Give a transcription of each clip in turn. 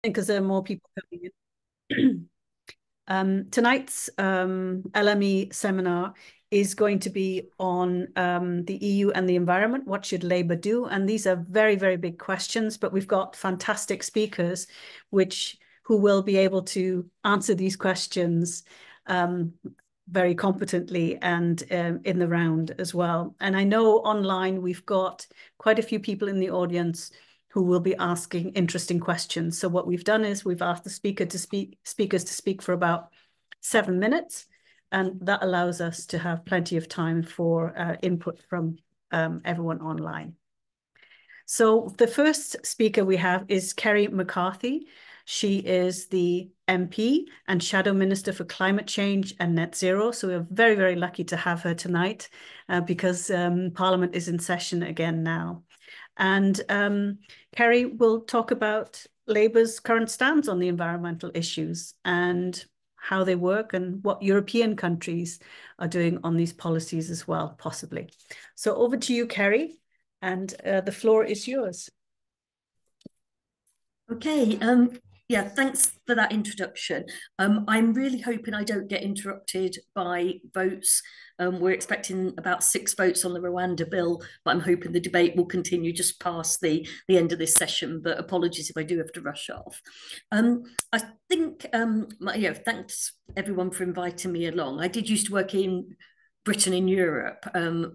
because there are more people coming in. Tonight's LME seminar is going to be on the EU and the environment. What should Labour do? And these are very, very big questions, but we've got fantastic speakers who will be able to answer these questions very competently and in the round as well. And I know online we've got quite a few people in the audience who will be asking interesting questions. So what we've done is we've asked the speakers to speak for about 7 minutes, and that allows us to have plenty of time for input from everyone online. So the first speaker we have is Kerry McCarthy. She is the MP and Shadow Minister for Climate Change and Net Zero. So we're very, very lucky to have her tonight because Parliament is in session again now. And Kerry will talk about Labour's current stance on the environmental issues and how they work and what European countries are doing on these policies as well, possibly. So over to you, Kerry, and the floor is yours. Okay, yeah, thanks for that introduction. I'm really hoping I don't get interrupted by votes. We're expecting about 6 votes on the Rwanda bill, but I'm hoping the debate will continue just past the end of this session, but apologies if I do have to rush off. I think, thanks everyone for inviting me along. I did used to work in Britain in Europe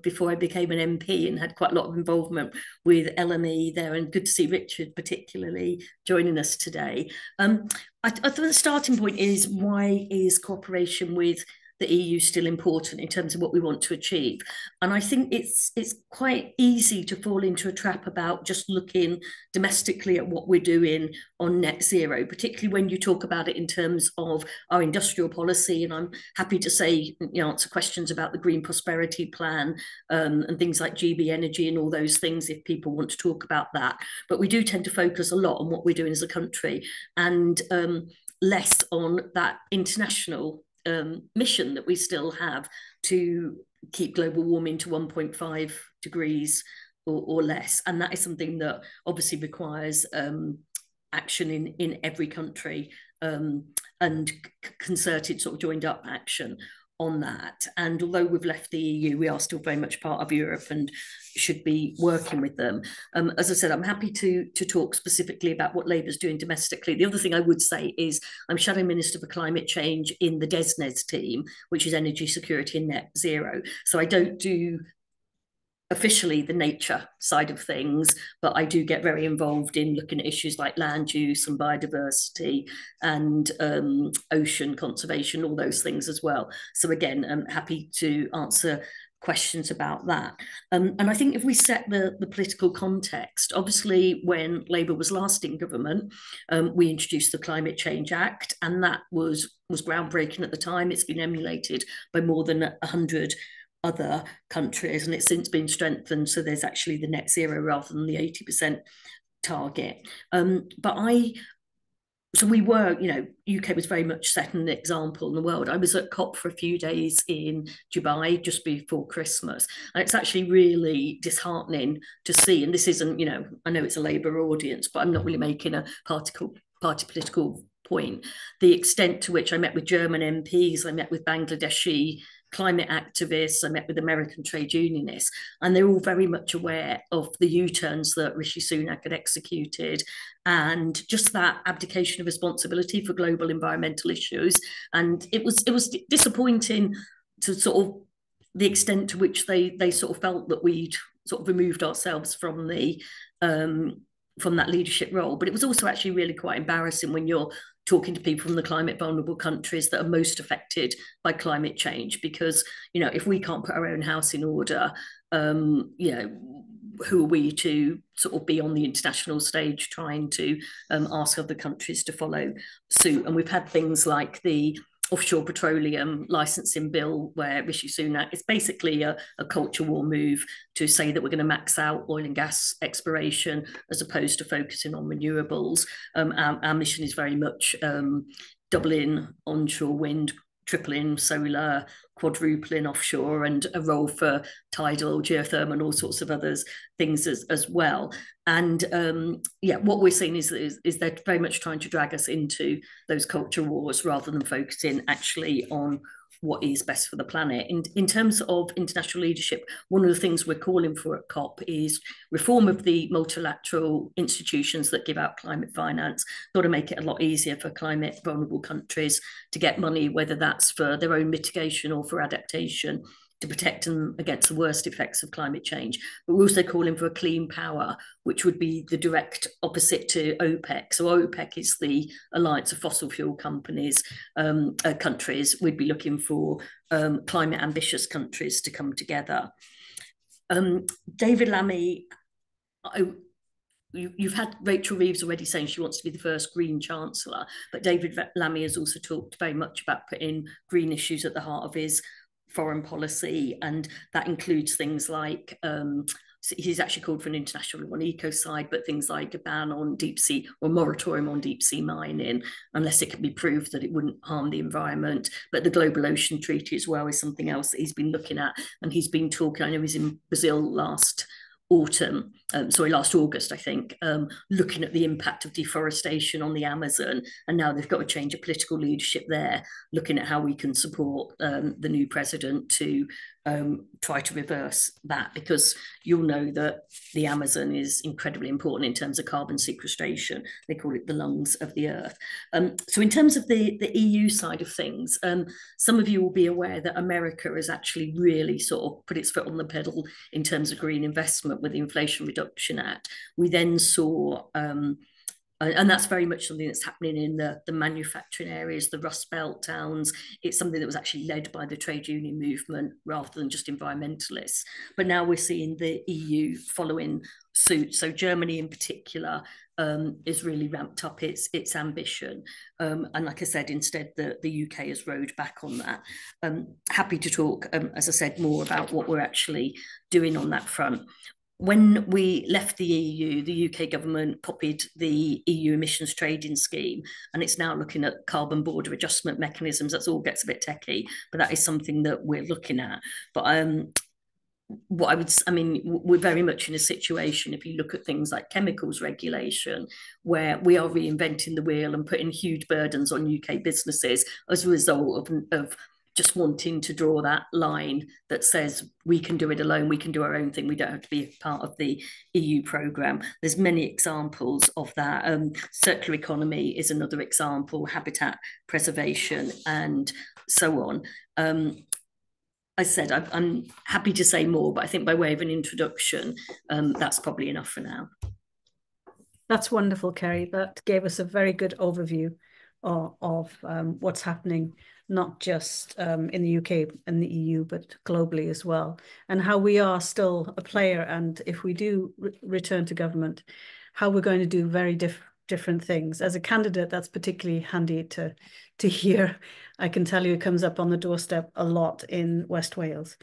before I became an MP and had quite a lot of involvement with LME there, and good to see Richard particularly joining us today. I thought the starting point is, why is cooperation with the EU still important in terms of what we want to achieve? And I think it's quite easy to fall into a trap about just looking domestically at what we're doing on net zero, particularly when you talk about it in terms of our industrial policy. And I'm happy to say, answer questions about the Green Prosperity Plan and things like GB Energy and all those things if people want to talk about that. But we do tend to focus a lot on what we're doing as a country and less on that international mission that we still have to keep global warming to 1.5 degrees or less. And that is something that obviously requires action in every country and concerted sort of joined up action on that. And although we've left the EU, we are still very much part of Europe and should be working with them. As I said, I'm happy to talk specifically about what Labour's doing domestically. The other thing I would say is I'm Shadow Minister for Climate Change in the DESNZ team, which is Energy Security and Net Zero. So I don't do officially the nature side of things, but I do get very involved in looking at issues like land use and biodiversity and ocean conservation, all those things as well. So again, I'm happy to answer questions about that. And I think if we set the political context, obviously when Labour was last in government, we introduced the Climate Change Act, and that was groundbreaking at the time. It's been emulated by more than 100 other countries, and it's since been strengthened, so there's actually the net zero rather than the 80% target. So we were, UK was very much setting an example in the world. I was at COP for a few days in Dubai just before Christmas, and it's actually really disheartening to see, and this isn't, I know it's a Labour audience, but I'm not really making a party political point, the extent to which I met with German MPs, I met with Bangladeshi climate activists, I met with American trade unionists, and they're all very much aware of the U-turns that Rishi Sunak had executed and just that abdication of responsibility for global environmental issues. And it was disappointing to sort of the extent to which they sort of felt that we'd sort of removed ourselves from that leadership role. But it was also actually really quite embarrassing when you're talking to people from the climate vulnerable countries that are most affected by climate change, because if we can't put our own house in order, who are we to sort of be on the international stage trying to ask other countries to follow suit? And we've had things like the offshore petroleum licensing bill, where Rishi Sunak, it's basically a culture war move to say that we're going to max out oil and gas exploration as opposed to focusing on renewables. Our mission is very much doubling onshore wind, tripling solar, quadrupling offshore, and a role for tidal, geothermal, and all sorts of other things as well. And yeah, what we're seeing is they're very much trying to drag us into those culture wars rather than focusing actually on what is best for the planet. In terms of international leadership, one of the things we're calling for at COP is reform of the multilateral institutions that give out climate finance. Got to make it a lot easier for climate vulnerable countries to get money, whether that's for their own mitigation or for adaptation, to protect them against the worst effects of climate change. But we're also calling for a clean power, which would be the direct opposite to OPEC. So OPEC is the alliance of fossil fuel companies, countries. We'd be looking for climate ambitious countries to come together. David Lammy, you've had Rachel Reeves already saying she wants to be the first Green Chancellor, but David Lammy has also talked very much about putting green issues at the heart of his foreign policy, and that includes things like he's actually called for an international law on ecocide, but things like a ban on deep sea or moratorium on deep sea mining, unless it can be proved that it wouldn't harm the environment. But the Global Ocean Treaty as well is something else that he's been looking at, and he's been talking. I know he's in Brazil last August, I think, looking at the impact of deforestation on the Amazon. And now they've got to change of political leadership there, looking at how we can support the new president to try to reverse that, because you'll know that the Amazon is incredibly important in terms of carbon sequestration. They call it the lungs of the earth. So in terms of the EU side of things, some of you will be aware that America has actually really sort of put its foot on the pedal in terms of green investment with the Inflation Reduction Act. We then saw and that's very much something that's happening in the manufacturing areas, the Rust Belt towns. It's something that was actually led by the trade union movement rather than just environmentalists. But now we're seeing the EU following suit. So Germany in particular is really ramped up its ambition. And like I said, instead the UK has rowed back on that. Happy to talk, as I said, more about what we're actually doing on that front. When we left the EU, the UK government copied the EU emissions trading scheme, and it's now looking at carbon border adjustment mechanisms. That all gets a bit techie, but that is something that we're looking at. But we're very much in a situation, if you look at things like chemicals regulation, where we are reinventing the wheel and putting huge burdens on UK businesses as a result of just wanting to draw that line that says we can do it alone, we can do our own thing, we don't have to be part of the EU programme. There's many examples of that. Circular economy is another example, habitat preservation, and so on. I said I'm happy to say more, but I think by way of an introduction, that's probably enough for now. That's wonderful, Kerry. That gave us a very good overview of what's happening, not just in the UK and the EU, but globally as well, and how we are still a player. And if we do return to government, how we're going to do very different things. As a candidate, that's particularly handy to hear. I can tell you it comes up on the doorstep a lot in West Wales.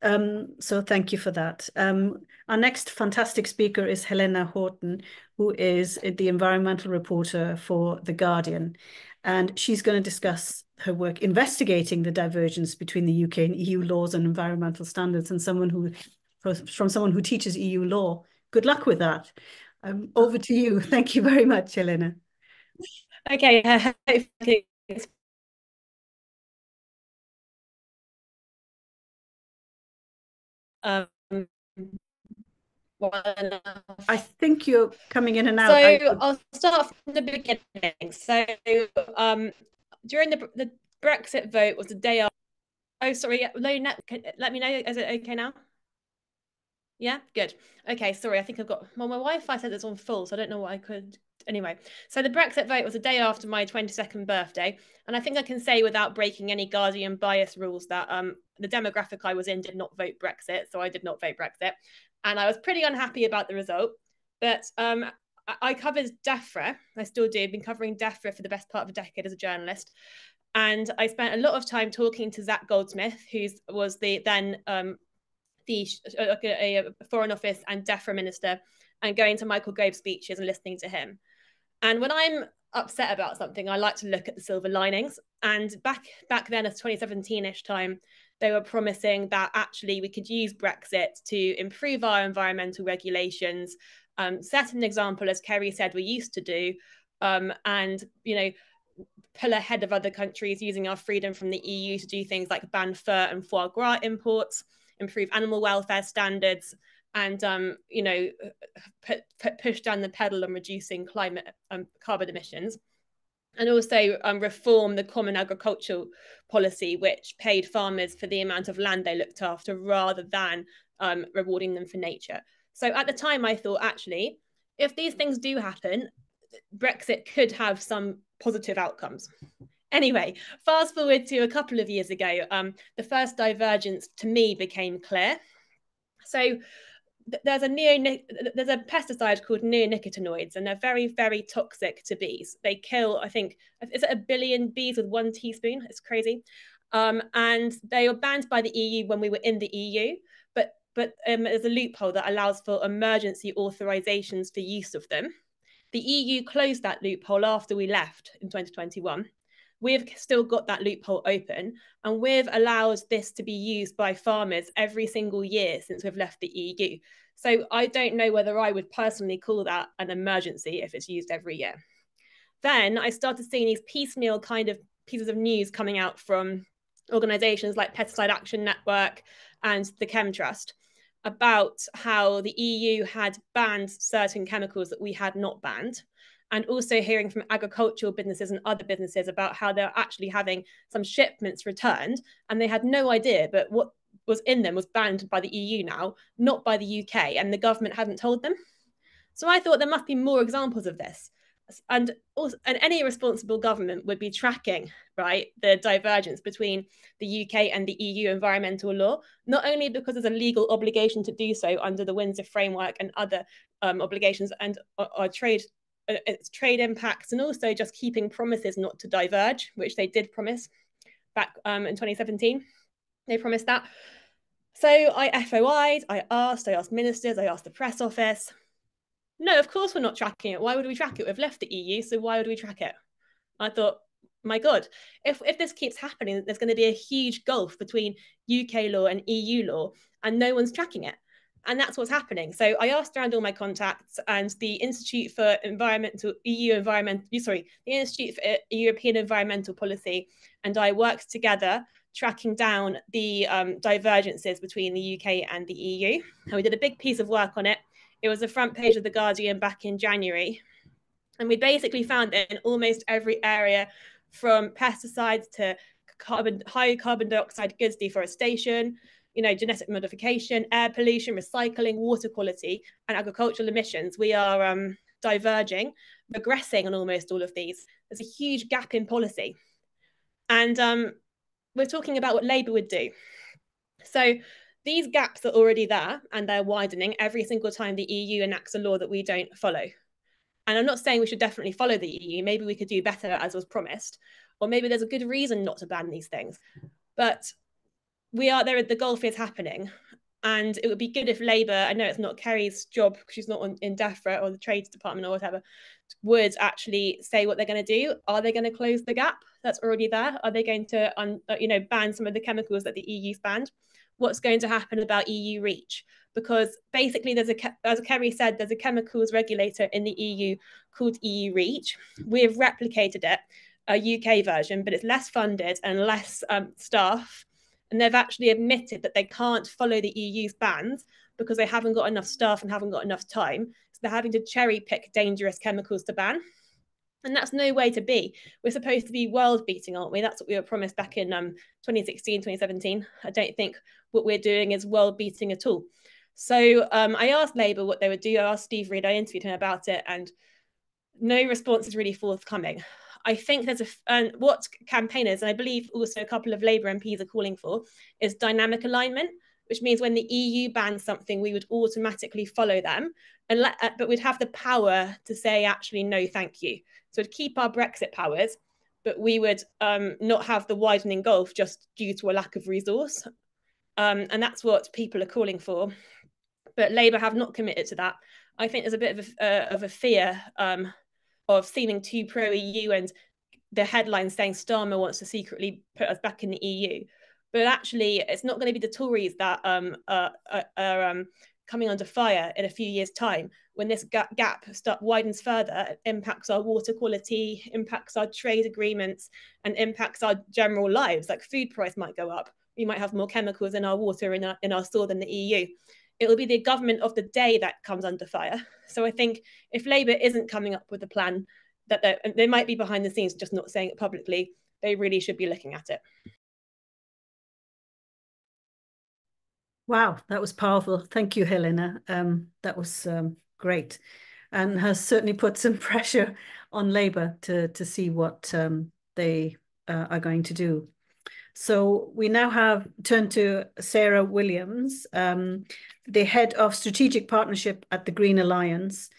So thank you for that. Our next fantastic speaker is Helena Horton, who is the environmental reporter for The Guardian. And she's going to discuss her work investigating the divergence between the UK and EU laws and environmental standards, and from someone who teaches EU law. Good luck with that. Over to you. Thank you very much, Helena. Okay. I think you're coming in and out. So I'll start from the beginning. So during the Brexit vote was the day after. Oh, sorry. Let me know. Is it okay now? Yeah, good. Okay, sorry. I think I've got my Wi-Fi says it's on full, so I don't know what I could. Anyway, so the Brexit vote was the day after my 22nd birthday, and I think I can say without breaking any Guardian bias rules that the demographic I was in did not vote Brexit, so I did not vote Brexit, and I was pretty unhappy about the result. But I covered DEFRA. I still do. I've been covering DEFRA for the best part of a decade as a journalist, and I spent a lot of time talking to Zach Goldsmith, who was the then a Foreign Office and DEFRA minister, and going to Michael Gove's speeches and listening to him. And when I'm upset about something, I like to look at the silver linings. And back then, as 2017-ish time, they were promising that actually we could use Brexit to improve our environmental regulations, set an example, as Kerry said, we used to do, and, you know, pull ahead of other countries using our freedom from the EU to do things like ban fur and foie gras imports, improve animal welfare standards, and you know, push down the pedal on reducing climate carbon emissions, and also reform the common agricultural policy, which paid farmers for the amount of land they looked after rather than rewarding them for nature. So at the time, I thought, actually, if these things do happen, Brexit could have some positive outcomes. Anyway, fast forward to a couple of years ago, the first divergence to me became clear. So there's a pesticide called neonicotinoids, and they're very, very toxic to bees. They kill, I think, is it 1 billion bees with 1 teaspoon? It's crazy. And they were banned by the EU when we were in the EU, but there's a loophole that allows for emergency authorizations for use of them. The EU closed that loophole after we left in 2021. We've still got that loophole open, and we've allowed this to be used by farmers every single year since we've left the EU. So I don't know whether I would personally call that an emergency if it's used every year. Then I started seeing these piecemeal kind of pieces of news coming out from organizations like Pesticide Action Network and the Chem Trust about how the EU had banned certain chemicals that we had not banned, and also hearing from agricultural businesses and other businesses about how they're actually having some shipments returned and they had no idea, but what was in them was banned by the EU now, not by the UK, and the government hadn't told them. So I thought there must be more examples of this. And any responsible government would be tracking, right, the divergence between the UK and the EU environmental law, not only because there's a legal obligation to do so under the Windsor Framework and other obligations and trade impacts, and also just keeping promises not to diverge, which they did promise back in 2017. They promised that. So I FOI'd, I asked ministers, I asked the press office. No, of course we're not tracking it. Why would we track it? We've left the EU, so why would we track it? I thought, my God, if this keeps happening, there's going to be a huge gulf between UK law and EU law, and no one's tracking it. And that's what's happening. So I asked around all my contacts, and the Institute for the Institute for European Environmental Policy and I worked together tracking down the divergences between the UK and the EU. And we did a big piece of work on it. It was the front page of The Guardian back in January. And we basically found that in almost every area, from pesticides to high carbon dioxide goods, deforestation, genetic modification, air pollution, recycling, water quality, and agricultural emissions, we are diverging, regressing on almost all of these. There's a huge gap in policy. And we're talking about what Labour would do. So these gaps are already there, and they're widening every single time the EU enacts a law that we don't follow. And I'm not saying we should definitely follow the EU. Maybe we could do better, as was promised, or maybe there's a good reason not to ban these things. But we are there. The gulf is happening, and it would be good if Labour, I know it's not Kerry's job because she's not in DEFRA or the Trades Department or whatever, would actually say what they're going to do. Are they going to close the gap that's already there? Are they going to ban some of the chemicals that the EU's banned? What's going to happen about EU REACH? Because basically, as Kerry said, there's a chemicals regulator in the EU called EU REACH. We've replicated it, a UK version, but it's less funded and less staff. And they've actually admitted that they can't follow the EU's bans because they haven't got enough staff and haven't got enough time. So they're having to cherry pick dangerous chemicals to ban. And that's no way to be. We're supposed to be world beating, aren't we? That's what we were promised back in 2016, 2017. I don't think what we're doing is world beating at all. So I asked Labour what they would do. I asked Steve Reed, I interviewed him about it, and no response is really forthcoming. I think there's what campaigners, and I believe also a couple of Labour MPs are calling for, is dynamic alignment, which means when the EU bans something, we would automatically follow them, but we'd have the power to say, actually, no, thank you. So we'd keep our Brexit powers, but we would not have the widening gulf just due to a lack of resource. And that's what people are calling for. But Labour have not committed to that. I think there's a bit of a fear of seeming too pro-EU and the headlines saying Starmer wants to secretly put us back in the EU. But actually, it's not going to be the Tories that are coming under fire in a few years' time. When this gap widens further, it impacts our water quality, impacts our trade agreements, and impacts our general lives. Like food price might go up. We might have more chemicals in our water in our store than the EU. It will be the government of the day that comes under fire. So I think if Labour isn't coming up with a plan, that they might be behind the scenes, just not saying it publicly, they really should be looking at it. Wow, that was powerful. Thank you, Helena. That was great, and has certainly put some pressure on Labour to see what they are going to do. So we now have turned to SERA Williams, the head of strategic partnership at the Green Alliance.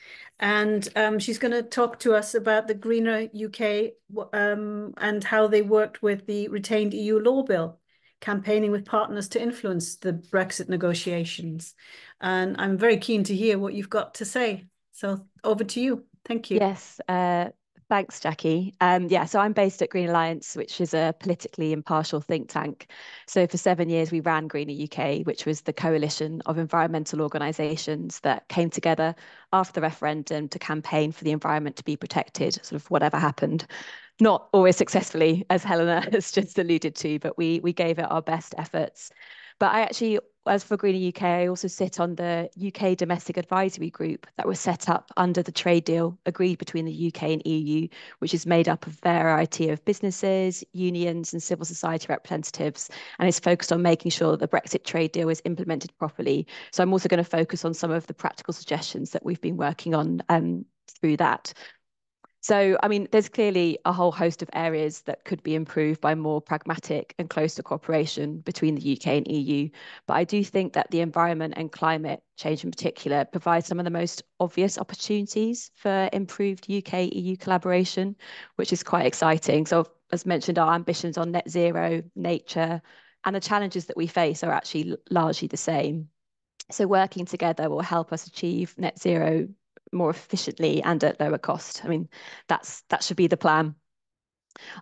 And she's going to talk to us about the Greener UK and how they worked with the retained EU law bill, campaigning with partners to influence the Brexit negotiations. And I'm very keen to hear what you've got to say. So over to you. Thank you. Yes, thanks, Jackie. So I'm based at Green Alliance, which is a politically impartial think tank. So for 7 years, we ran Greener UK, which was the coalition of environmental organisations that came together after the referendum to campaign for the environment to be protected, sort of whatever happened. Not always successfully, as Helena has just alluded to, but we gave it our best efforts. But I actually, as for Greener UK, I also sit on the UK Domestic Advisory Group that was set up under the trade deal agreed between the UK and EU, which is made up of a variety of businesses, unions and civil society representatives, and is focused on making sure that the Brexit trade deal is implemented properly. So I'm also going to focus on some of the practical suggestions that we've been working on through that. So, I mean, there's clearly a whole host of areas that could be improved by more pragmatic and closer cooperation between the UK and EU. But I do think that the environment and climate change in particular provide some of the most obvious opportunities for improved UK-EU collaboration, which is quite exciting. So, as mentioned, our ambitions on net zero, nature, and the challenges that we face are actually largely the same. So working together will help us achieve net zero more efficiently and at lower cost. I mean, that should be the plan.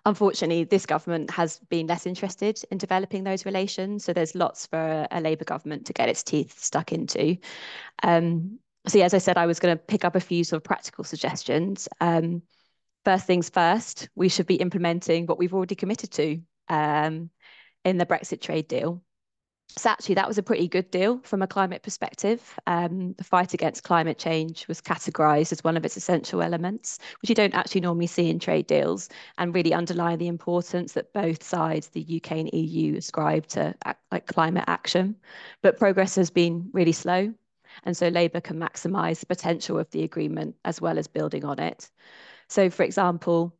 Unfortunately, this government has been less interested in developing those relations. So there's lots for a Labour government to get its teeth stuck into. So yeah, as I said, I was going to pick up a few sort of practical suggestions. First things first, we should be implementing what we've already committed to in the Brexit trade deal. So actually, that was a pretty good deal from a climate perspective. The fight against climate change was categorised as one of its essential elements, which you don't actually normally see in trade deals, and really underline the importance that both sides, the UK and EU, ascribe to climate action. But progress has been really slow, and so Labour can maximise the potential of the agreement as well as building on it. So, for example,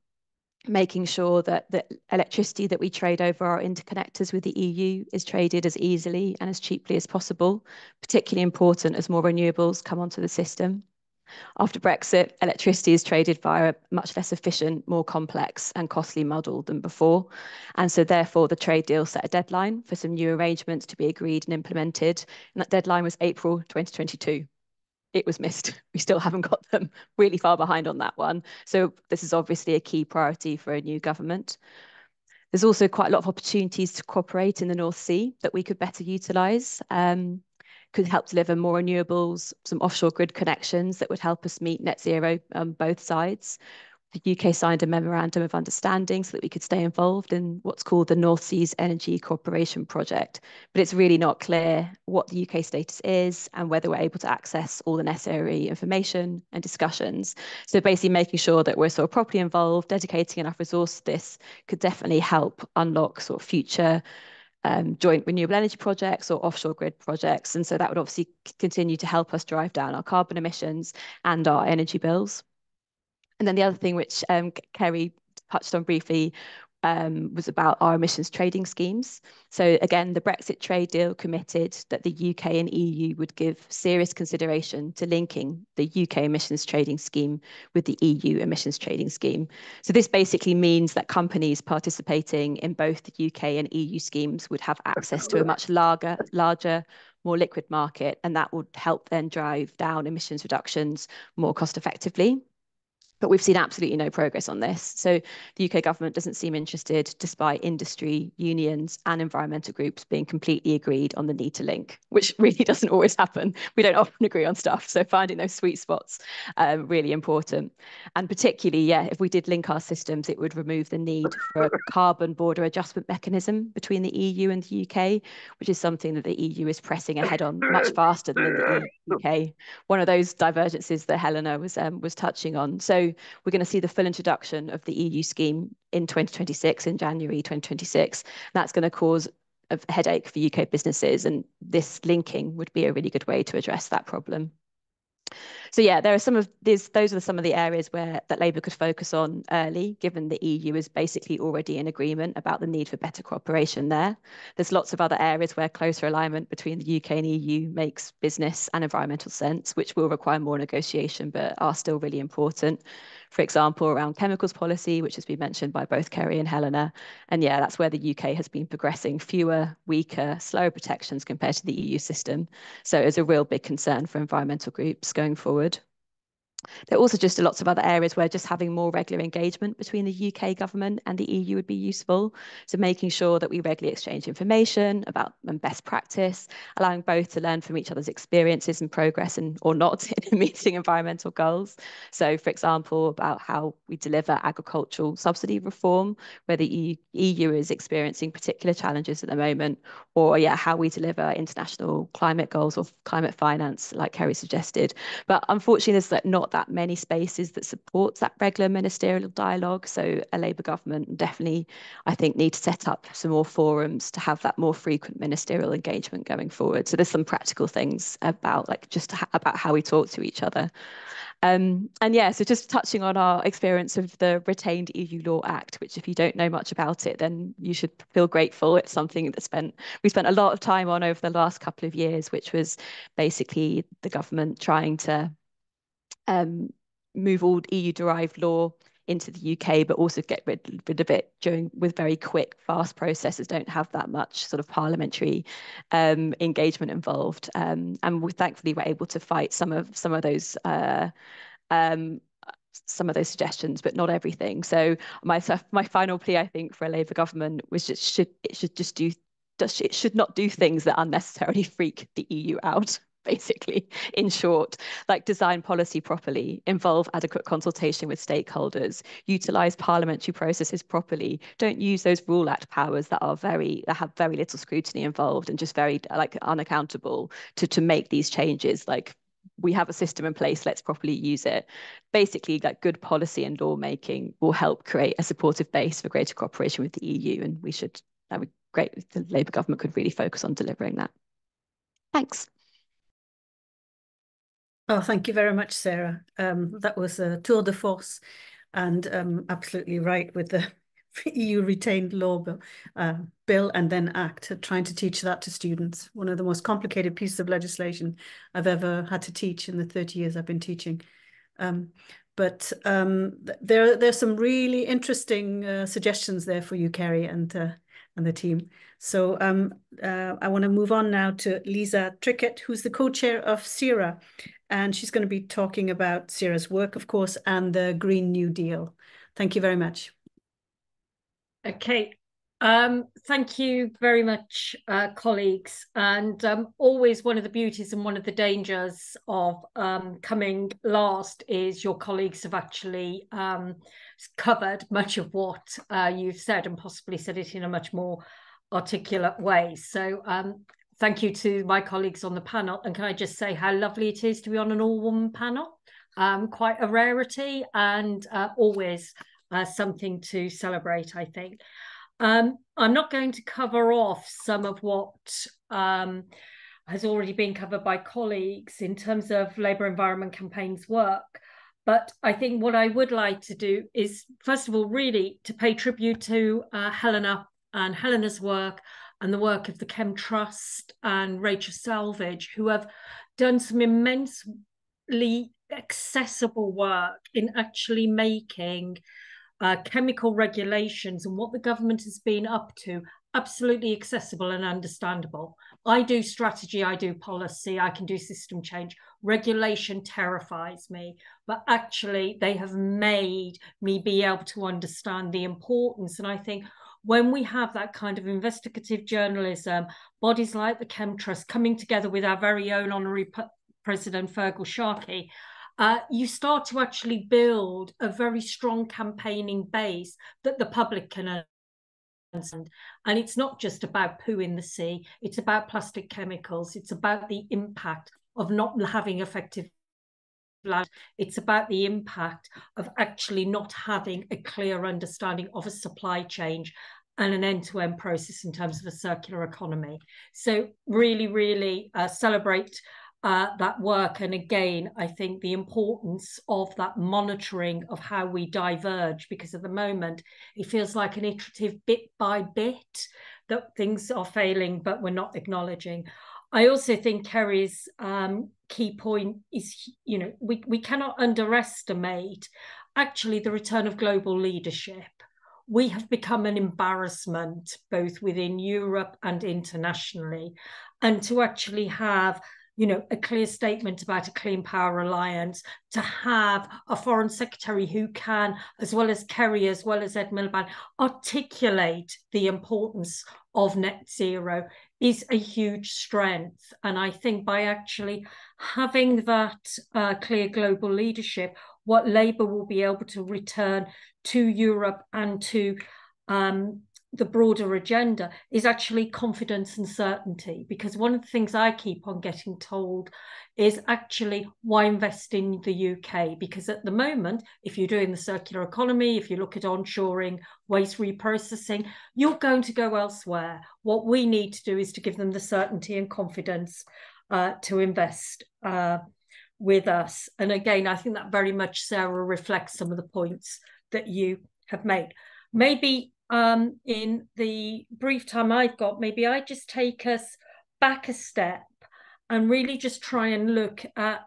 making sure that the electricity that we trade over our interconnectors with the EU is traded as easily and as cheaply as possible, particularly important as more renewables come onto the system. After Brexit, electricity is traded via a much less efficient, more complex and costly model than before. And so therefore, the trade deal set a deadline for some new arrangements to be agreed and implemented. And that deadline was April 2022. It was missed. We still haven't got them, really far behind on that one. So this is obviously a key priority for a new government. There's also quite a lot of opportunities to cooperate in the North Sea that we could better utilise. Could help deliver more renewables, some offshore grid connections that would help us meet net zero on both sides. The UK signed a memorandum of understanding so that we could stay involved in what's called the North Seas Energy Cooperation Project. But it's really not clear what the UK status is and whether we're able to access all the necessary information and discussions. So basically making sure that we're sort of properly involved, dedicating enough resource to this could definitely help unlock sort of future joint renewable energy projects or offshore grid projects. And so that would obviously continue to help us drive down our carbon emissions and our energy bills. And then the other thing which Kerry touched on briefly was about our emissions trading schemes. So again, the Brexit trade deal committed that the UK and EU would give serious consideration to linking the UK emissions trading scheme with the EU emissions trading scheme. So this basically means that companies participating in both the UK and EU schemes would have access to a much larger, more liquid market, and that would help then drive down emissions reductions more cost effectively. But we've seen absolutely no progress on this. So the UK government doesn't seem interested, despite industry, unions and environmental groups being completely agreed on the need to link, which really doesn't always happen. We don't often agree on stuff. So finding those sweet spots, really important. And particularly, yeah, if we did link our systems, it would remove the need for a carbon border adjustment mechanism between the EU and the UK, which is something that the EU is pressing ahead on much faster than the UK. One of those divergences that Helena was touching on. So we're going to see the full introduction of the EU scheme in 2026, in January 2026. That's going to cause a headache for UK businesses, and this linking would be a really good way to address that problem. So yeah, there are some of these, those are some of the areas that Labour could focus on early, given the EU is basically already in agreement about the need for better cooperation there. There's lots of other areas where closer alignment between the UK and EU makes business and environmental sense, which will require more negotiation, but are still really important. For example, around chemicals policy, which has been mentioned by both Kerry and Helena. And yeah, that's where the UK has been progressing fewer, weaker, slower protections compared to the EU system. So it's a real big concern for environmental groups going forward. There are also just lots of other areas where just having more regular engagement between the UK government and the EU would be useful. So making sure that we regularly exchange information about best practice, allowing both to learn from each other's experiences and progress or not in meeting environmental goals. So for example, about how we deliver agricultural subsidy reform, where the EU is experiencing particular challenges at the moment, or yeah, how we deliver international climate goals or climate finance, like Kerry suggested. But unfortunately, there's not that many spaces that supports that regular ministerial dialogue. So a Labour government definitely, I think, need to set up some more forums to have that more frequent ministerial engagement going forward. So there's some practical things about about how we talk to each other. And yeah, so just touching on our experience of the Retained EU Law Act, which if you don't know much about it, then you should feel grateful. It's something that we spent a lot of time on over the last couple of years, which was basically the government trying to move all EU-derived law into the UK, but also get rid of it with very quick, fast processes. Don't have that much sort of parliamentary engagement involved, and we thankfully were able to fight some of those suggestions, but not everything. So my final plea, I think, for a Labour government was it should not do things that unnecessarily freak the EU out. Basically, in short, like design policy properly, involve adequate consultation with stakeholders, utilise parliamentary processes properly, don't use those Rule Act powers that have very little scrutiny involved and just very unaccountable to make these changes. Like, we have a system in place, let's properly use it. Basically, like, good policy and lawmaking will help create a supportive base for greater cooperation with the EU, and that would be great if the Labour government could really focus on delivering that. Thanks. Oh, thank you very much, Sarah. That was a tour de force, and absolutely right with the EU retained law bill and then act, trying to teach that to students. One of the most complicated pieces of legislation I've ever had to teach in the 30 years I've been teaching. But there's some really interesting suggestions there for you, Kerry, and the team. So I want to move on now to Lisa Trickett, who's the co-chair of SERA, and she's going to be talking about SERA's work, of course, and the Green New Deal. Thank you very much. Okay. Thank you very much, colleagues. And always one of the beauties and one of the dangers of coming last is your colleagues have actually covered much of what you've said and possibly said it in a much more articulate way. So thank you to my colleagues on the panel. And can I just say how lovely it is to be on an all-woman panel? Quite a rarity and always something to celebrate, I think. I'm not going to cover off some of what has already been covered by colleagues in terms of Labour Environment Campaign's work. But I think what I would like to do is, first of all, really to pay tribute to Helena and Helena's work and the work of the Chem Trust and Rachel Salvage, who have done some immensely accessible work in actually making chemical regulations and what the government has been up to absolutely accessible and understandable. I do strategy, I do policy, I can do system change. Regulation terrifies me, but actually they have made me be able to understand the importance. And I think when we have that kind of investigative journalism, bodies like the Chem Trust coming together with our very own honorary President Fergal Sharkey, you start to actually build a very strong campaigning base that the public can understand. And it's not just about poo in the sea, it's about plastic chemicals, it's about the impact of not having effective land. It's about the impact of actually not having a clear understanding of a supply chain and an end-to-end process in terms of a circular economy. So really, really celebrate that work. And again, I think the importance of that monitoring of how we diverge, because at the moment it feels like an iterative bit by bit that things are failing, but we're not acknowledging. I also think Kerry's key point is, you know, we cannot underestimate actually the return of global leadership. We have become an embarrassment both within Europe and internationally, and to actually have, you know, a clear statement about a clean power alliance, to have a foreign secretary who can, as well as Kerry, as well as Ed Miliband, articulate the importance of net zero is a huge strength. And I think by actually having that clear global leadership, what Labour will be able to return to Europe and to the broader agenda is actually confidence and certainty. Because one of the things I keep on getting told is actually, why invest in the UK? Because at the moment, if you're doing the circular economy, if you look at onshoring, waste reprocessing, you're going to go elsewhere. What we need to do is to give them the certainty and confidence to invest with us. And again, I think that very much, SERA, reflects some of the points that you have made. Maybe in the brief time I've got, maybe I just take us back a step and really just try and look at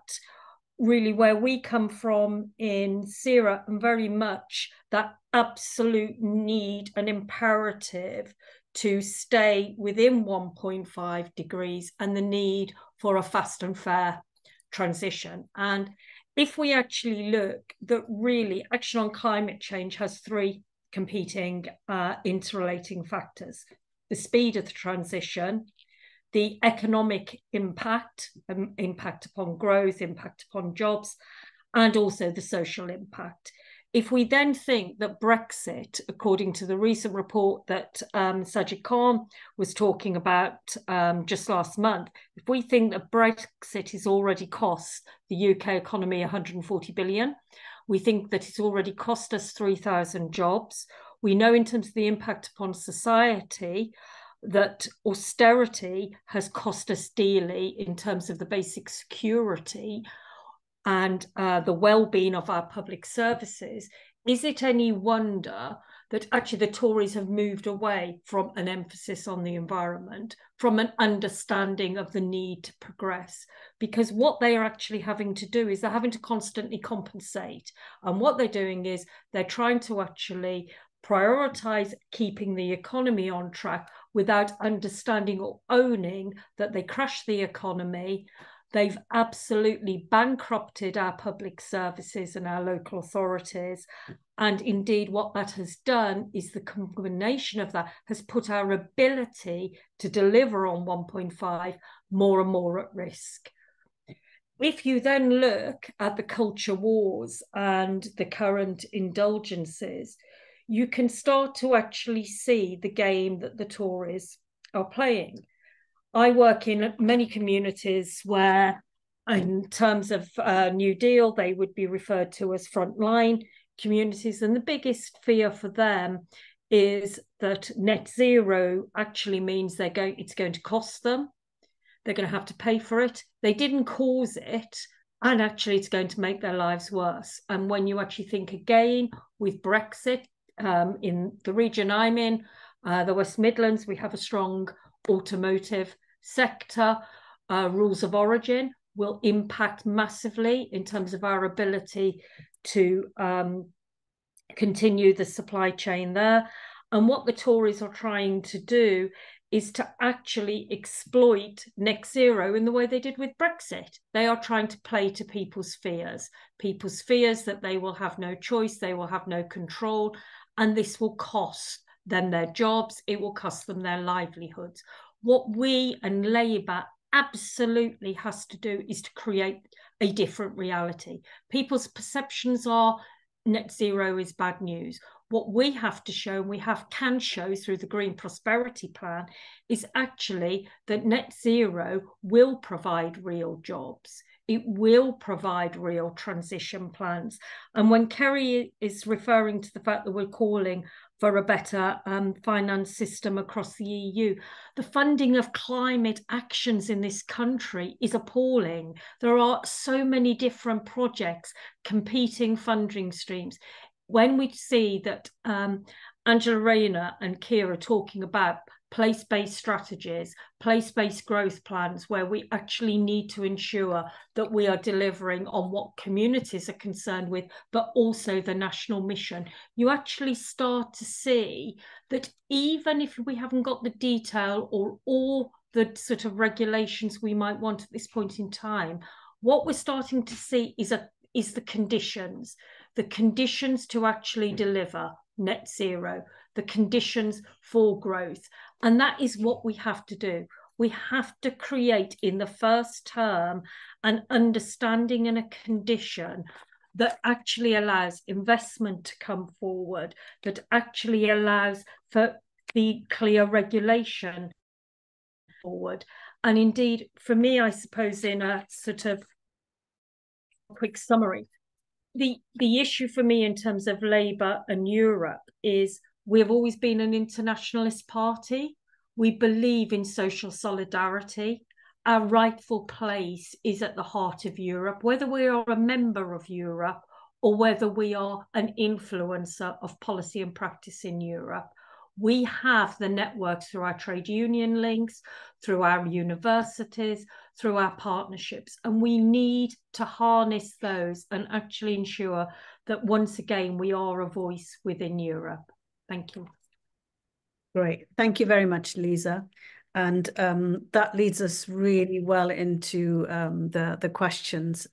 really where we come from in SERA, and very much that absolute need and imperative to stay within 1.5 degrees and the need for a fast and fair transition. And if we actually look, that really action on climate change has three competing interrelating factors: the speed of the transition, the economic impact, impact upon growth, impact upon jobs, and also the social impact. If we then think that Brexit, according to the recent report that Sajid Khan was talking about just last month, if we think that Brexit has already cost the UK economy 140 billion, we think that it's already cost us 3,000 jobs. We know in terms of the impact upon society that austerity has cost us dearly in terms of the basic security and the well-being of our public services. Is it any wonder that actually the Tories have moved away from an emphasis on the environment, from an understanding of the need to progress? Because what they are actually having to do is they're having to constantly compensate. And what they're doing is they're trying to actually prioritise keeping the economy on track without understanding or owning that they crash the economy. They've absolutely bankrupted our public services and our local authorities. And indeed, what that has done is the combination of that has put our ability to deliver on 1.5 more and more at risk. If you then look at the culture wars and the current indulgences, you can start to actually see the game that the Tories are playing. I work in many communities where, in terms of New Deal, they would be referred to as frontline communities. And the biggest fear for them is that net zero actually means it's going to cost them. They're going to have to pay for it. They didn't cause it. And actually, it's going to make their lives worse. And when you actually think again with Brexit, in the region I'm in, the West Midlands, we have a strong automotive sector. Rules of origin will impact massively in terms of our ability to continue the supply chain there. And what the Tories are trying to do is to actually exploit net zero in the way they did with Brexit. They are trying to play to people's fears that they will have no choice, they will have no control, and this will cost them their jobs, it will cost them their livelihoods. What we and Labour absolutely has to do is to create a different reality. People's perceptions are net zero is bad news. What we have to show, and we can show through the Green Prosperity Plan, is actually that net zero will provide real jobs. It will provide real transition plans. And when Kerry is referring to the fact that we're calling for a better finance system across the EU, the funding of climate actions in this country is appalling. There are so many different projects, competing funding streams. When we see that Angela Rayner and Keir are talking about place-based strategies, place-based growth plans, where we actually need to ensure that we are delivering on what communities are concerned with, but also the national mission, you actually start to see that even if we haven't got the detail or all the sort of regulations we might want at this point in time, what we're starting to see is the conditions to actually deliver net zero, the conditions for growth. And that is what we have to do. We have to create in the first term an understanding and a condition that actually allows investment to come forward, that actually allows for the clear regulation forward. And indeed, for me, I suppose in a sort of quick summary, the issue for me in terms of Labour and Europe is we have always been an internationalist party. We believe in social solidarity. Our rightful place is at the heart of Europe, whether we are a member of Europe or whether we are an influencer of policy and practice in Europe. We have the networks through our trade union links, through our universities, through our partnerships, and we need to harness those and actually ensure that once again we are a voice within Europe. Thank you. Great. Thank you very much, Lisa. And that leads us really well into the questions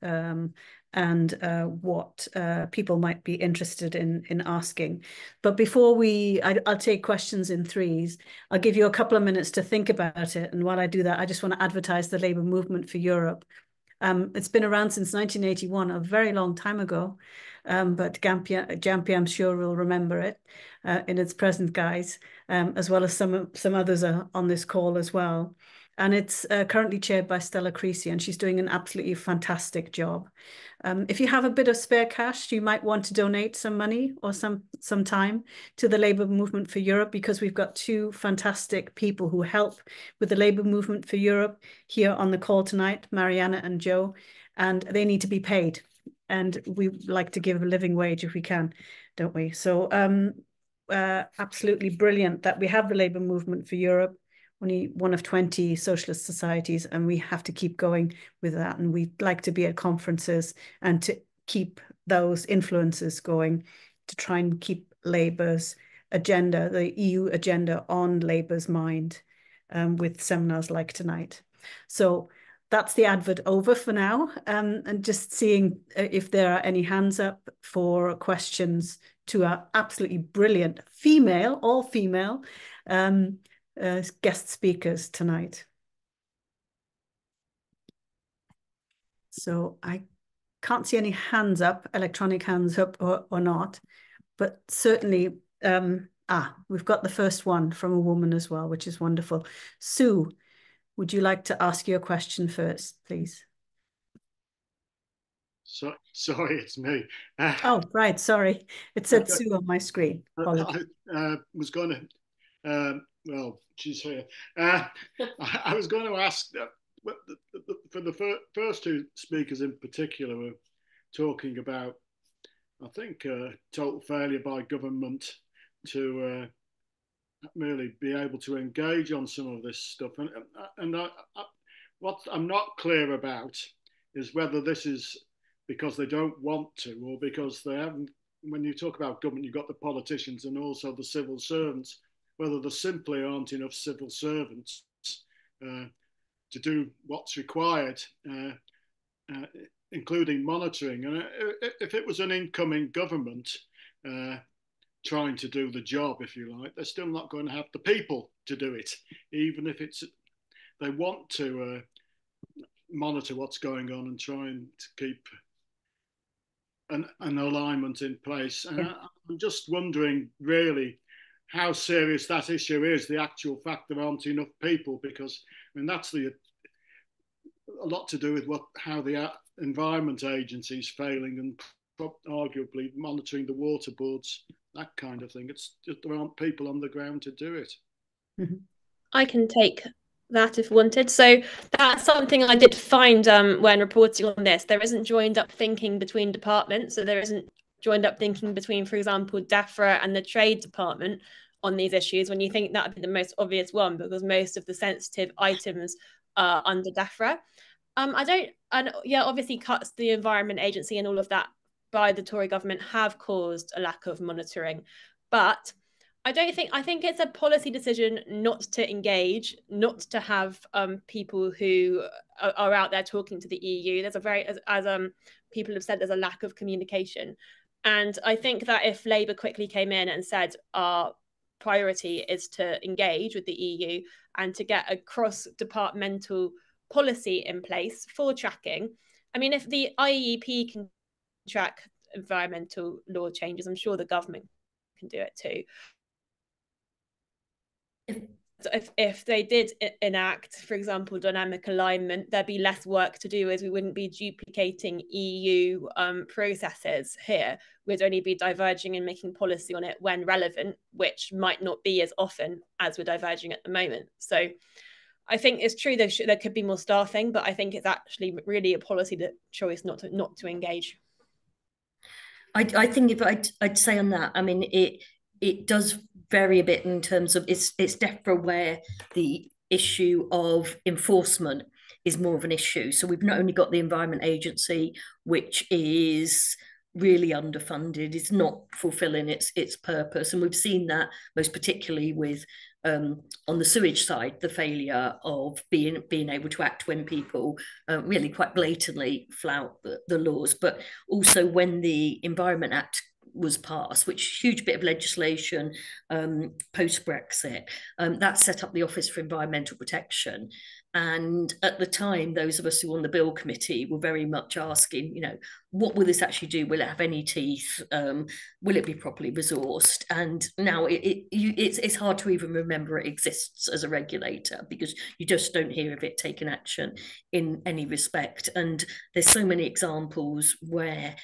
and what people might be interested in asking. But before I'll take questions in threes. I'll give you a couple of minutes to think about it. And while I do that, I just want to advertise the Labour Movement for Europe. It's been around since 1981, a very long time ago. But Jampi, I'm sure, will remember it in its present guise, as well as some others are on this call as well. And it's currently chaired by Stella Creasy, and she's doing an absolutely fantastic job. If you have a bit of spare cash, you might want to donate some money or some time to the Labour Movement for Europe, because we've got two fantastic people who help with the Labour Movement for Europe here on the call tonight, Mariana and Joe, and they need to be paid. And we like to give a living wage if we can, don't we? So absolutely brilliant that we have the Labour Movement for Europe, only one of 20 socialist societies, and we have to keep going with that. And we'd like to be at conferences and to keep those influences going to try and keep Labour's agenda, the EU agenda, on Labour's mind with seminars like tonight. So that's the advert over for now. And just seeing if there are any hands up for questions to our absolutely brilliant all female guest speakers tonight. So I can't see any hands up, electronic hands up or not, but certainly, we've got the first one from a woman as well, which is wonderful. Sue, would you like to ask your question first, please? So, sorry, it's me. Oh, right, sorry. It said Sue on my screen. I was going to, well, she's here. I was going to ask, for the first two speakers in particular were talking about, I think, total failure by government to really be able to engage on some of this stuff. And what I'm not clear about is whether this is because they don't want to or because they haven't when you talk about government, you've got the politicians and also the civil servants, whether there simply aren't enough civil servants to do what's required, including monitoring. And if it was an incoming government trying to do the job, if you like, they're still not going to have the people to do it, even if they want to monitor what's going on and trying to keep an alignment in place. And I'm just wondering, really, how serious that issue is, the actual fact there aren't enough people, because I mean that's a lot to do with how the Environment Agency is failing and arguably monitoring the water boards, that kind of thing. It's just there aren't people on the ground to do it. I can take that if wanted. So that's something I did find when reporting on this. There isn't joined up thinking between departments. So there isn't joined up thinking between, for example, DEFRA and the Trade Department on these issues, when you think that would be the most obvious one, because most of the sensitive items are under DEFRA. Obviously cuts the Environment Agency and all of that by the Tory government have caused a lack of monitoring. But I think it's a policy decision not to engage, not to have people who are out there talking to the EU. There's as people have said, there's a lack of communication. And I think that if Labour quickly came in and said our priority is to engage with the EU and to get a cross-departmental policy in place for tracking. I mean, if the IEP can track environmental law changes, I'm sure the government can do it too. If they did enact, for example, dynamic alignment, there'd be less work to do, as we wouldn't be duplicating EU processes here. We'd only be diverging and making policy on it when relevant, which might not be as often as we're diverging at the moment. So I think it's true there could be more staffing, but I think it's actually really a policy choice not to engage. I think if I'd say on that, I mean, it does vary a bit in terms of it's DEFRA where the issue of enforcement is more of an issue. So we've not only got the Environment Agency, which is really underfunded, it's not fulfilling its purpose, and we've seen that most particularly with on the sewage side, the failure of being able to act when people really quite blatantly flout the laws, but also when the Environment Act was passed, which huge bit of legislation post-Brexit, that set up the Office for Environmental Protection. And at the time, those of us who were on the Bill Committee were very much asking, you know, what will this actually do? Will it have any teeth? Will it be properly resourced? And now it's hard to even remember it exists as a regulator, because you just don't hear of it taking action in any respect. And there's so many examples where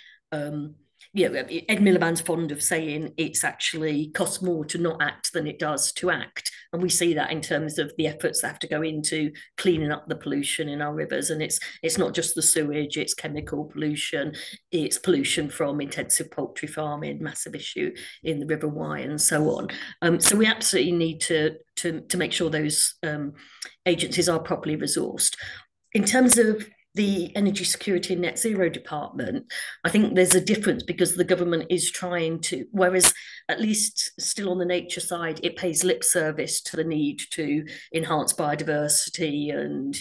Ed Miliband's fond of saying it's actually costs more to not act than it does to act. And we see that in terms of the efforts that have to go into cleaning up the pollution in our rivers. And it's not just the sewage, it's chemical pollution, it's pollution from intensive poultry farming, massive issue in the River Wye and so on. So we absolutely need to make sure those agencies are properly resourced. In terms of the Energy Security and Net Zero Department, I think there's a difference, because the government is trying to, whereas at least still on the nature side, it pays lip service to the need to enhance biodiversity and,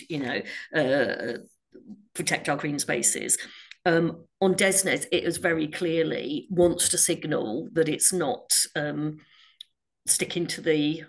protect our green spaces. On DESNZ, it is very clearly wants to signal that it's not sticking to the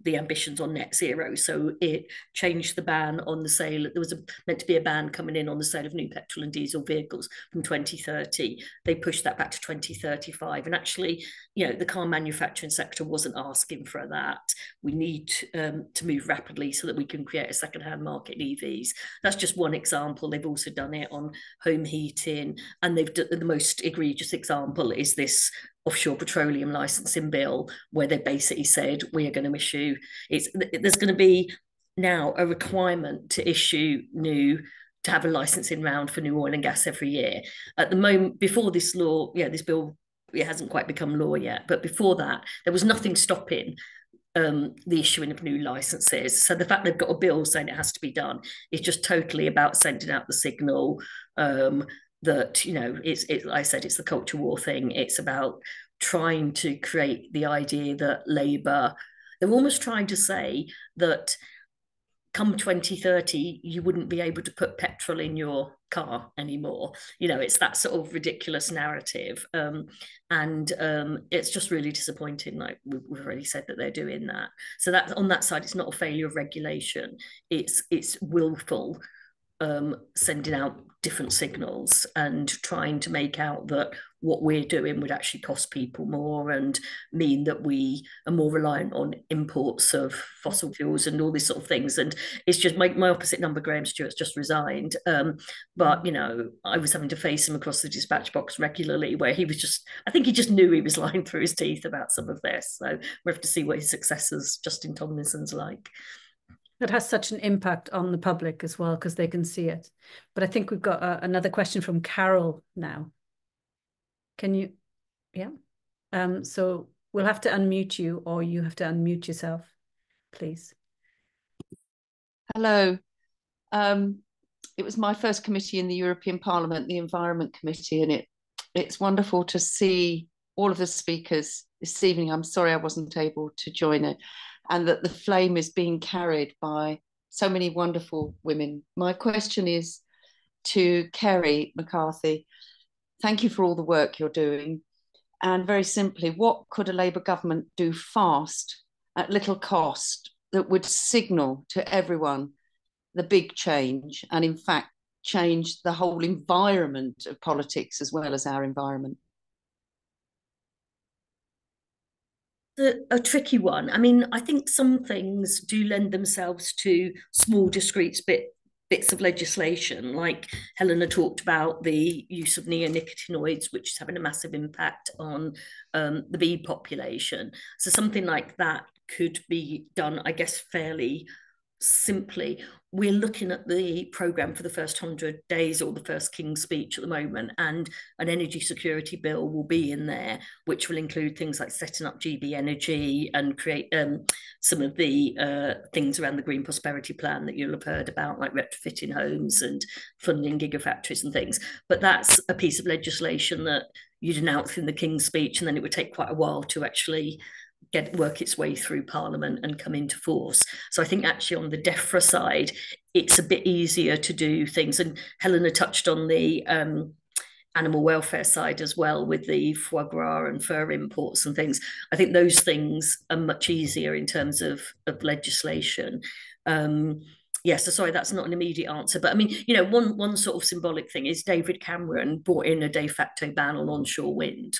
ambitions on net zero. So it changed the ban on the sale. There was meant to be a ban coming in on the sale of new petrol and diesel vehicles from 2030. They pushed that back to 2035. And actually, the car manufacturing sector wasn't asking for that. We need to move rapidly so that we can create a second-hand market in EVs. That's just one example. They've also done it on home heating. And they've done, the most egregious example is this offshore petroleum licensing bill, where they basically said we are going to issue, there's going to be now a requirement to have a licensing round for new oil and gas every year. At the moment, before this law, this bill, it hasn't quite become law yet, but before that, there was nothing stopping the issuing of new licenses. So the fact they've got a bill saying it has to be done is just totally about sending out the signal that, you know, it's like I said, it's the culture war thing. It's about trying to create the idea that Labour, they're almost trying to say that come 2030, you wouldn't be able to put petrol in your car anymore. You know, it's that sort of ridiculous narrative. And it's just really disappointing. Like we've already said that they're doing that. So that on that side, it's not a failure of regulation. It's willful sending out different signals and trying to make out that what we're doing would actually cost people more and mean that we are more reliant on imports of fossil fuels and all these sort of things. And it's just my opposite number, Graham Stewart's just resigned. But, you know, I was having to face him across the dispatch box regularly where he was just, I think he just knew he was lying through his teeth about some of this. So we have to see what his successors, Justin Tomlinson's like. It has such an impact on the public as well because they can see it. But I think we've got another question from Carol now. Can you? Yeah. So we'll have to unmute you, or you have to unmute yourself, please. Hello. It was my first committee in the European Parliament, the Environment Committee, and it's wonderful to see all of the speakers this evening. I'm sorry I wasn't able to join it, and that the flame is being carried by so many wonderful women. My question is to Kerry McCarthy. Thank you for all the work you're doing. And very simply, what could a Labour government do fast at little cost that would signal to everyone the big change and in fact change the whole environment of politics as well as our environment? A tricky one. I mean, I think some things do lend themselves to small, discrete bits of legislation, like Helena talked about the use of neonicotinoids, which is having a massive impact on the bee population. So something like that could be done, I guess, fairly simply. We're looking at the programme for the first 100 days or the first King's Speech at the moment, and an energy security bill will be in there, which will include things like setting up GB Energy and create some of the things around the Green Prosperity Plan that you'll have heard about, like retrofitting homes and funding gigafactories and things. But that's a piece of legislation that you'd announce in the King's Speech, and then it would take quite a while to actually work its way through Parliament and come into force. So I think actually on the DEFRA side, it's a bit easier to do things. And Helena touched on the animal welfare side as well, with the foie gras and fur imports and things. I think those things are much easier in terms of legislation. Yeah, so sorry, that's not an immediate answer. But I mean, you know, one sort of symbolic thing is David Cameron brought in a de facto ban on onshore wind.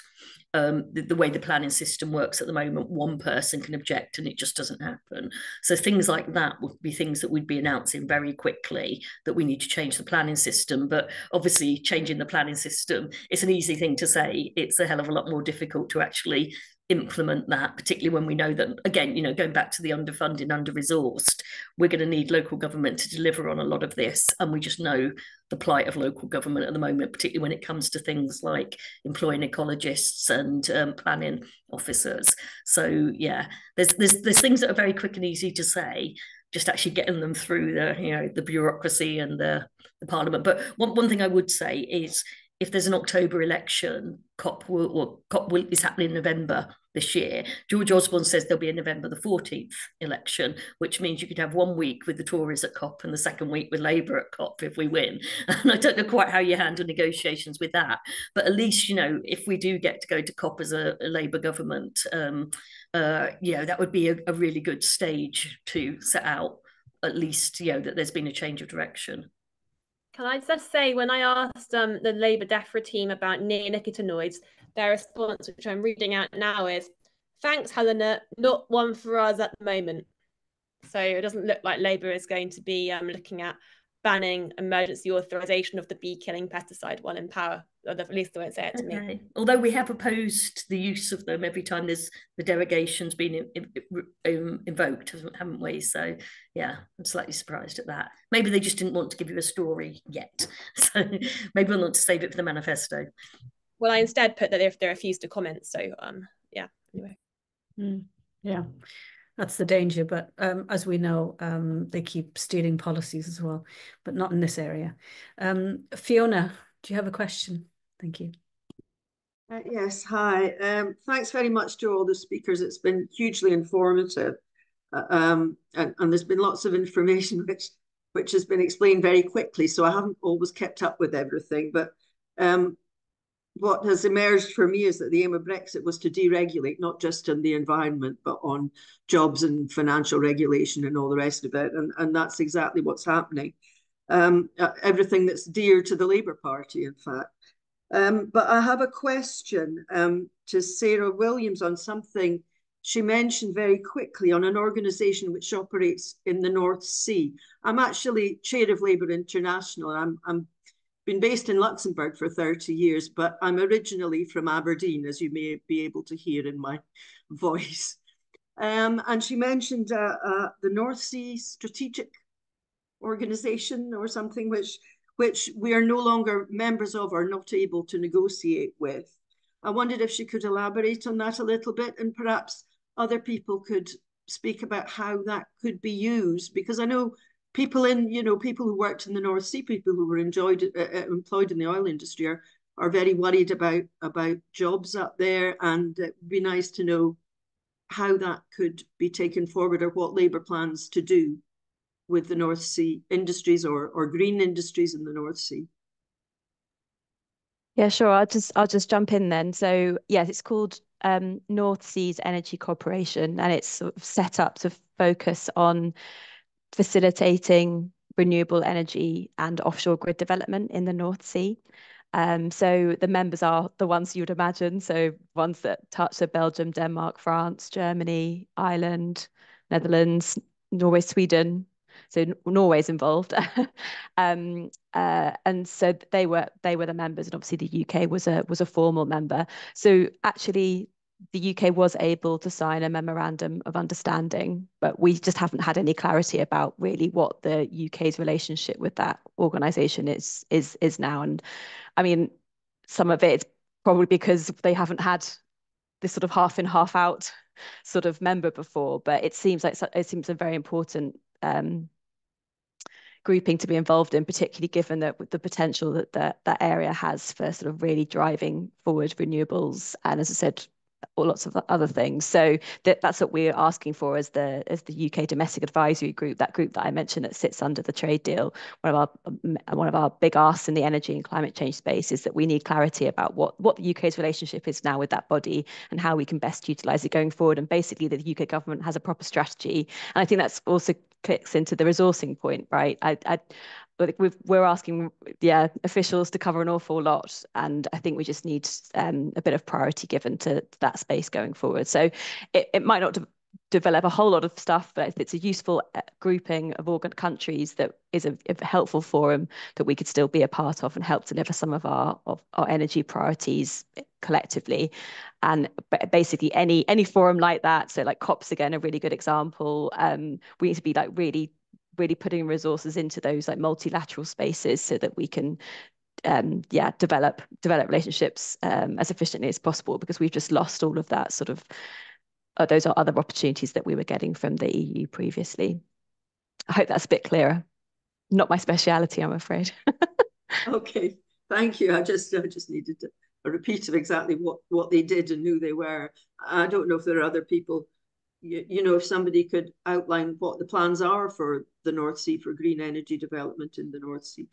The way the planning system works at the moment, one person can object and it just doesn't happen. So things like that would be things that we'd be announcing very quickly, that we need to change the planning system. But obviously changing the planning system, it's an easy thing to say. It's a hell of a lot more difficult to actually implement that, particularly when we know that, again, you know, going back to the underfunding, under-resourced, we're going to need local government to deliver on a lot of this. And we just know the plight of local government at the moment, particularly when it comes to things like employing ecologists and planning officers. So yeah, there's things that are very quick and easy to say, just actually getting them through the, you know, the bureaucracy and the Parliament. But one thing I would say is, if there's an October election, COP is happening in November this year. George Osborne says there'll be a November the 14th election, which means you could have 1 week with the Tories at COP and the second week with Labour at COP if we win. And I don't know quite how you handle negotiations with that. But at least, you know, if we do get to go to COP as a Labour government, yeah, that would be a really good stage to set out, at least, you know, that there's been a change of direction. Can I just say, when I asked the Labour DEFRA team about neonicotinoids, their response, which I'm reading out now, is, thanks, Helena, not one for us at the moment. So it doesn't look like Labour is going to be looking at banning emergency authorisation of the bee-killing pesticide while in power. Or at least they won't say it to me. Although we have opposed the use of them every time there's the derogation's been invoked, haven't we? So yeah, I'm slightly surprised at that. Maybe they just didn't want to give you a story yet. So maybe we'll want to save it for the manifesto. Well, I instead put that if they refuse to comment. So yeah, anyway. Yeah. That's the danger, but as we know, they keep stealing policies as well, but not in this area. Fiona, Do you have a question? Thank you. Yes, hi. Thanks very much to all the speakers. It's been hugely informative. And there's been lots of information which has been explained very quickly, so I haven't always kept up with everything. But what has emerged for me is that the aim of Brexit was to deregulate, not just on the environment, but on jobs and financial regulation and all the rest of it. And that's exactly what's happening. Everything that's dear to the Labour Party, in fact. But I have a question to Sarah Williams on something she mentioned very quickly on an organisation which operates in the North Sea. I'm actually chair of Labour International. I'm been based in Luxembourg for 30 years, but I'm originally from Aberdeen, as you may be able to hear in my voice. And she mentioned the North Sea Strategic Organisation or something, which we are no longer members of or not able to negotiate with. I wondered if she could elaborate on that a little bit, and perhaps other people could speak about how that could be used, because I know people people who worked in the North Sea, people who were employed in the oil industry are very worried about jobs up there, and it'd be nice to know how that could be taken forward, or what Labour plans to do with the North Sea industries or green industries in the North Sea. Yeah, sure. I'll just jump in then. So yes, it's called North Seas Energy Corporation, and it's sort of set up to focus on facilitating renewable energy and offshore grid development in the North Sea. So the members are the ones you would imagine. So ones that touch Belgium, Denmark, France, Germany, Ireland, Netherlands, Norway, Sweden. So Norway's involved. And so they were the members, and obviously the UK was a formal member. So actually the UK was able to sign a memorandum of understanding, but we just haven't had any clarity about really what the UK's relationship with that organisation is now. And I mean, some of it is probably because they haven't had this sort of half in, half out sort of member before, but it seems a very important grouping to be involved in, particularly given that the potential that area has for sort of really driving forward renewables, and as I said, lots of other things. So that's what we're asking for as the UK Domestic Advisory Group, that group that I mentioned that sits under the trade deal. One of our big asks in the energy and climate change space is that we need clarity about what the UK's relationship is now with that body and how we can best utilise it going forward. And basically, the UK government has a proper strategy. And I think that's also clicks into the resourcing point, right? We're asking officials to cover an awful lot, and I think we just need a bit of priority given to that space going forward. So it might not develop a whole lot of stuff, but if it's a useful grouping of organ countries, that is a helpful forum that we could still be a part of and help deliver some of our energy priorities collectively. And basically any forum like that, so like COP's again a really good example. We need to be like really putting resources into those like multilateral spaces so that we can develop relationships as efficiently as possible, because we've just lost all of that sort of those are other opportunities that we were getting from the EU previously. I hope that's a bit clearer. Not my speciality, I'm afraid. Okay, thank you. I just needed a repeat of exactly what they did and who they were. I don't know if there are other people, if somebody could outline what the plans are for the North Sea, for green energy development in the North Sea.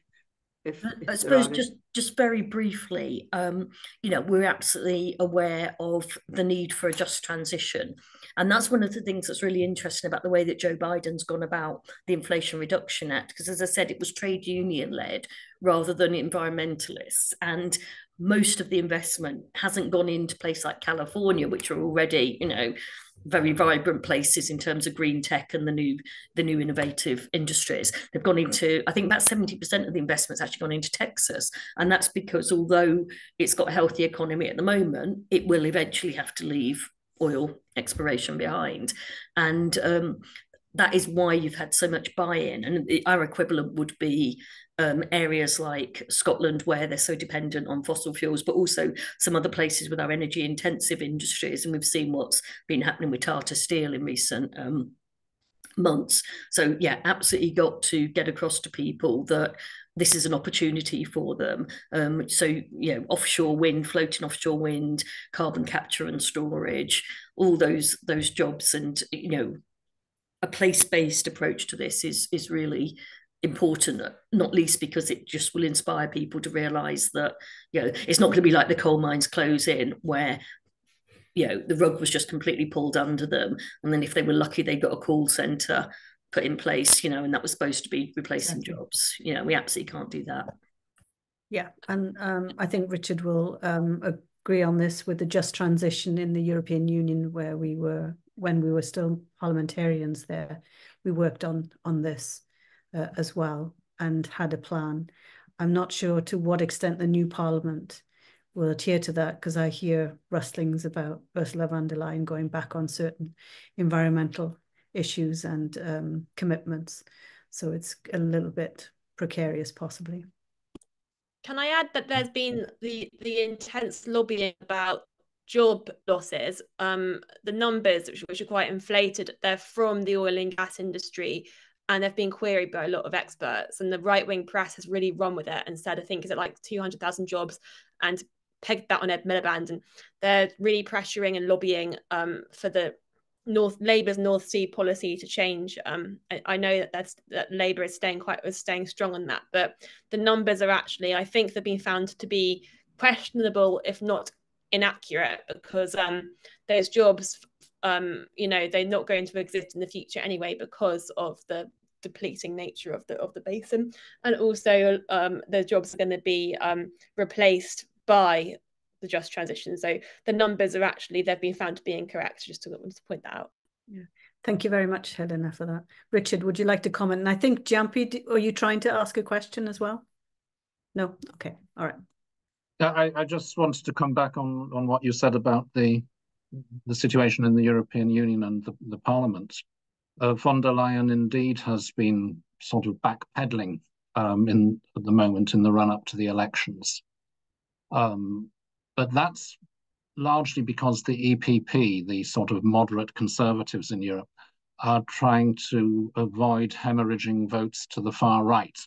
I suppose just very briefly, we're absolutely aware of the need for a just transition. And that's one of the things that's really interesting about the way that Joe Biden's gone about the Inflation Reduction Act, because as I said, it was trade union led rather than environmentalists. And most of the investment hasn't gone into places like California, which are already, very vibrant places in terms of green tech and the new innovative industries. They've gone into, I think about 70% of the investment's actually gone into Texas. And that's because although it's got a healthy economy at the moment, it will eventually have to leave oil exploration behind. And that is why you've had so much buy-in. And our equivalent would be areas like Scotland, where they're so dependent on fossil fuels, but also some other places with our energy intensive industries. And we've seen what's been happening with Tata Steel in recent months. So yeah, absolutely got to get across to people that this is an opportunity for them. So, you know, offshore wind, floating offshore wind, carbon capture and storage, all those jobs, and, you know, a place-based approach to this is really important, not least because it just will inspire people to realise that, you know, it's not going to be like the coal mines close in, where, you know, the rug was just completely pulled under them, and then if they were lucky, they got a call centre put in place, you know, and that was supposed to be replacing jobs. You know, we absolutely can't do that. Yeah, and I think Richard will agree on this with the just transition in the European Union, where we were, when we were still parliamentarians there, we worked on this as well and had a plan. I'm not sure to what extent the new parliament will adhere to that, because I hear rustlings about Ursula von der Leyen going back on certain environmental issues and commitments. So it's a little bit precarious, possibly. Can I add that there's been the intense lobbying about job losses? The numbers, which are quite inflated, they're from the oil and gas industry, and they've been queried by a lot of experts. And the right-wing press has really run with it and said, I think, is it like 200,000 jobs, and pegged that on Ed Miliband. And they're really pressuring and lobbying for the Labour's North Sea policy to change. I know that Labour is staying strong on that, but the numbers are actually, I think, they've been found to be questionable, if not inaccurate, because those jobs, you know, they're not going to exist in the future anyway because of the depleting nature of the basin, and also the jobs are going to be replaced by the just transition. So the numbers are actually, they've been found to be incorrect. Just to point that out. Yeah, thank you very much, Helena, for that. Richard, would you like to comment? And I think Jampi, are you trying to ask a question as well? No. Okay. All right. I just wanted to come back on what you said about the situation in the European Union and the Parliament. Von der Leyen indeed has been sort of backpedaling at the moment in the run-up to the elections. But that's largely because the EPP, the sort of moderate conservatives in Europe, are trying to avoid hemorrhaging votes to the far right.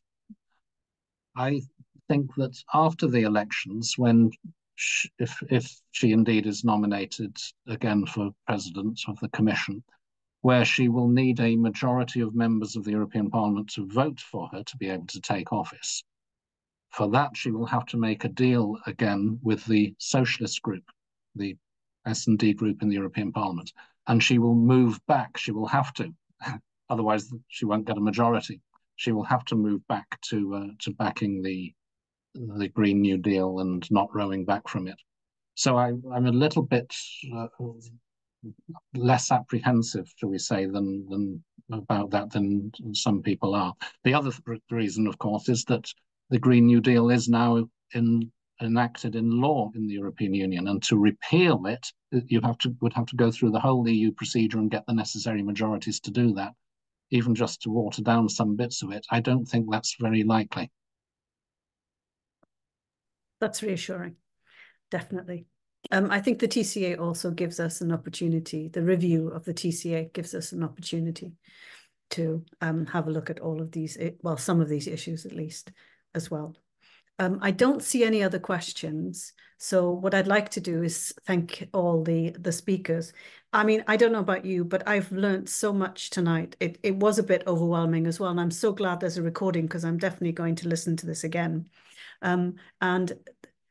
I think that after the elections, when if she indeed is nominated again for president of the Commission, where she will need a majority of members of the European Parliament to vote for her to be able to take office. For that, she will have to make a deal again with the socialist group, the S&D group in the European Parliament, and she will move back. She will have to, otherwise she won't get a majority. She will have to move back to backing the Green New Deal and not rowing back from it. So I'm a little bit less apprehensive, shall we say, than about that than some people are. The other reason, of course, is that the Green New Deal is now enacted in law in the European Union, and to repeal it, you would have to go through the whole EU procedure and get the necessary majorities to do that, even just to water down some bits of it. I don't think that's very likely. That's reassuring, definitely. I think the TCA also gives us an opportunity. The review of the TCA gives us an opportunity to have a look at all of these, well, some of these issues at least as well. I don't see any other questions. So what I'd like to do is thank all the speakers. I mean, I don't know about you, but I've learned so much tonight. It was a bit overwhelming as well. And I'm so glad there's a recording, because I'm definitely going to listen to this again. And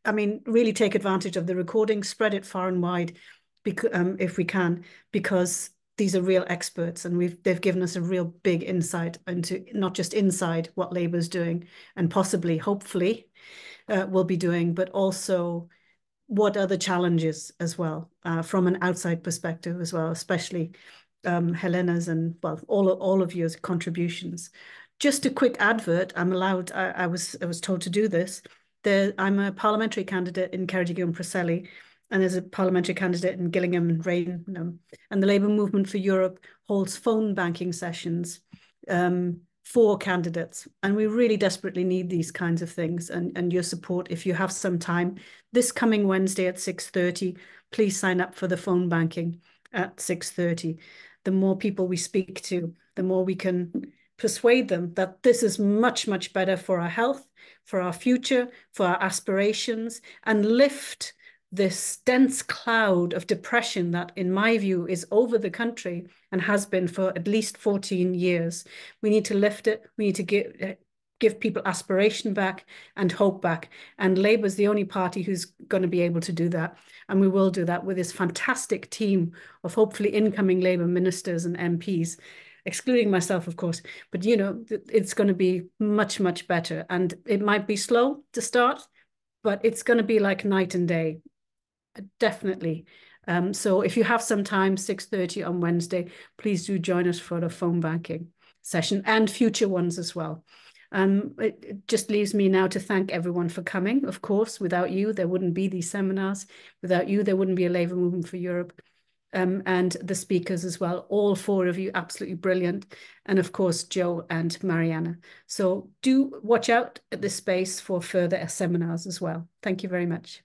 I mean, really take advantage of the recording, spread it far and wide if we can, because these are real experts, and they've given us a real big insight into not just inside what Labour's doing and possibly, hopefully, will be doing, but also what are the challenges as well, from an outside perspective as well, especially Helena's and, well, all of your contributions. Just a quick advert. I'm allowed. I was told to do this. I'm a parliamentary candidate in Ceredigion and Preseli, and there's a parliamentary candidate in Gillingham and Raynham. And the Labour Movement for Europe holds phone banking sessions for candidates. And we really desperately need these kinds of things and your support. If you have some time, this coming Wednesday at 6:30, please sign up for the phone banking at 6:30. The more people we speak to, the more we can persuade them that this is much, much better for our health, for our future, for our aspirations, and lift this dense cloud of depression that, in my view, is over the country and has been for at least 14 years. We need to lift it. We need to give people aspiration back and hope back. And Labour is the only party who's going to be able to do that. And we will do that with this fantastic team of hopefully incoming Labour ministers and MPs, excluding myself, of course. But, you know, it's going to be much, much better. And it might be slow to start, but it's going to be like night and day. Definitely. So if you have some time, 6:30 on Wednesday, please do join us for the phone banking session and future ones as well. It just leaves me now to thank everyone for coming. Of course, without you, there wouldn't be these seminars. Without you, there wouldn't be a Labour Movement for Europe. And the speakers as well, all four of you, absolutely brilliant. And of course, Joe and Mariana. So do watch out at this space for further seminars as well. Thank you very much.